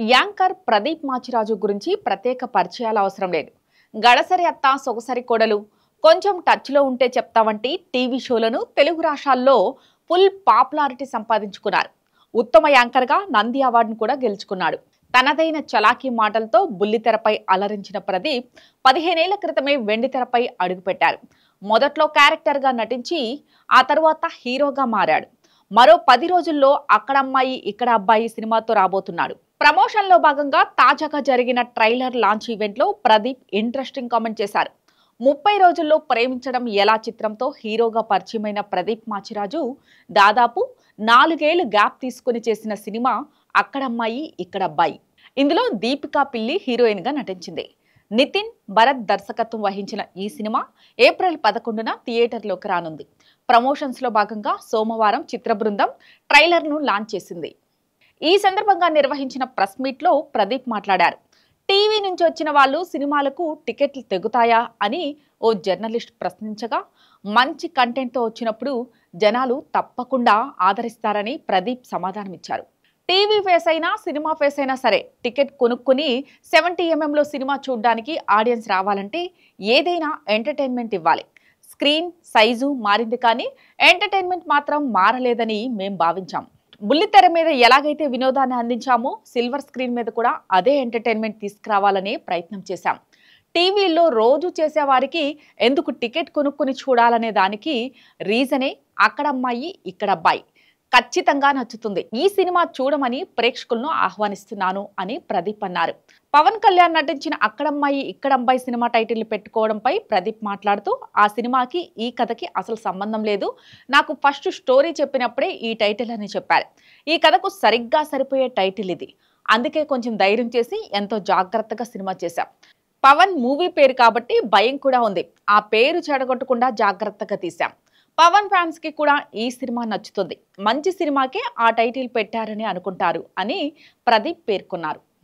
Anchor Pradeep Machiraju గురించి ప్రత్యేక పరిచయాలు అవసరం లేదు. గడసరి అత్త సొగసరి కోడలు, కొంచెం టచ్లో ఉంటే చెప్తా వంటి టీవీ షోలను తెలుగు రాష్ట్రాల్లో ఫుల్ పాపులారిటీ సంపాదించుకున్నారు. ఉత్తమ యాంకర్గా నంది అవార్డును కూడా గెలుచుకున్నాడు. తనదైన చలాకీ మాటలతో బుల్లితెరపై అలరించిన ప్రదీప్ 15 ఏళ్ల క్రితమే వెండితెరపై అడుగుపెట్టారు. మొదట్లో క్యారెక్టర్గా నటించి ఆ తరువాత హీరోగా మారాడు. మరో 10 రోజుల్లో అక్కడమ్మాయి ఇక్కడ అబ్బాయి సినిమాతో రాబోతున్నాడు. ప్రమోషన్లో భాగంగా తాజాగా జరిగిన ట్రైలర్ లాంచ్ ఈవెంట్లో ప్రదీప్ ఇంట్రెస్టింగ్ కామెంట్ చేశారు. 30 రోజుల్లో ప్రేమించడం ఎలా చిత్రంతో హీరోగా పరిచయమైన ప్రదీప్ మాచిరాజు దాదాపు 4 ఏళ్లు గ్యాప్ తీసుకుని చేసిన సినిమా అక్కడమ్మాయి ఇక్కడ అబ్బాయి. ఇందులో దీపికా పిల్లి హీరోయిన్ గా నటించింది. నితిన్ భరత్ దర్శకత్వం వహించిన ఈ సినిమా ఏప్రిల్ 11న థియేటర్లోకి రానుంది. ప్రమోషన్స్ లో భాగంగా సోమవారం చిత్ర బృందం ట్రైలర్ ను లాంచ్ చేసింది. ఈ సందర్భంగా నిర్వహించిన ప్రెస్ మీట్ లో ప్రదీప్ మాట్లాడారు. టీవీ నుంచి వచ్చిన వాళ్ళు సినిమాలకు టికెట్లు తెగుతాయా అని ఓ జర్నలిస్ట్ ప్రశ్నించగా, మంచి కంటెంట్ తో వచ్చినప్పుడు జనాలు తప్పకుండా ఆదరిస్తారని ప్రదీప్ సమాధానమిచ్చారు. టీవీ ఫేస్ అయినా సినిమా ఫేస్ అయినా సరే టికెట్ కొనుక్కుని 70mm లో సినిమా చూడడానికి ఆడియన్స్ రావాలంటే ఏదైనా ఎంటర్టైన్మెంట్ ఇవ్వాలి. స్క్రీన్ సైజు మారింది కానీ ఎంటర్టైన్మెంట్ మాత్రం మారలేదని మేం భావించాం. బుల్లితెర మీద ఎలాగైతే వినోదాన్ని అందించామో సిల్వర్ స్క్రీన్ మీద కూడా అదే ఎంటర్టైన్మెంట్ తీసుకురావాలనే ప్రయత్నం చేశాం. టీవీలో రోజు చేసేవారికి ఎందుకు టికెట్ కొనుక్కుని చూడాలనే దానికి రీజనే అక్కడమ్మాయి ఇక్కడ అబ్బాయి. ఖచ్చితంగా నచ్చుతుంది. ఈ సినిమా చూడమని ప్రేక్షకులను ఆహ్వానిస్తున్నాను అని ప్రదీప్ అన్నారు. పవన్ కళ్యాణ్ నటించిన అక్కడమ్మాయి ఇక్కడ అబ్బాయి సినిమా టైటిల్ పెట్టుకోవడంపై ప్రదీప్ మాట్లాడుతూ, ఆ సినిమాకి ఈ కథకి అసలు సంబంధం లేదు. నాకు ఫస్ట్ స్టోరీ చెప్పినప్పుడే ఈ టైటిల్ అని చెప్పారు. ఈ కథకు సరిగ్గా సరిపోయే టైటిల్ ఇది. అందుకే కొంచెం ధైర్యం చేసి ఎంతో జాగ్రత్తగా సినిమా చేశాం. పవన్ మూవీ పేరు కాబట్టి భయం కూడా ఉంది. ఆ పేరు చెడగొట్టకుండా జాగ్రత్తగా తీశాం. పవన్ ఫ్యాన్స్ కి కూడా ఈ సినిమా నచ్చుతుంది. మంచి సినిమాకే ఆ టైటిల్ పెట్టారని అనుకుంటారు అని ప్రదీప్ పేర్కొన్నారు.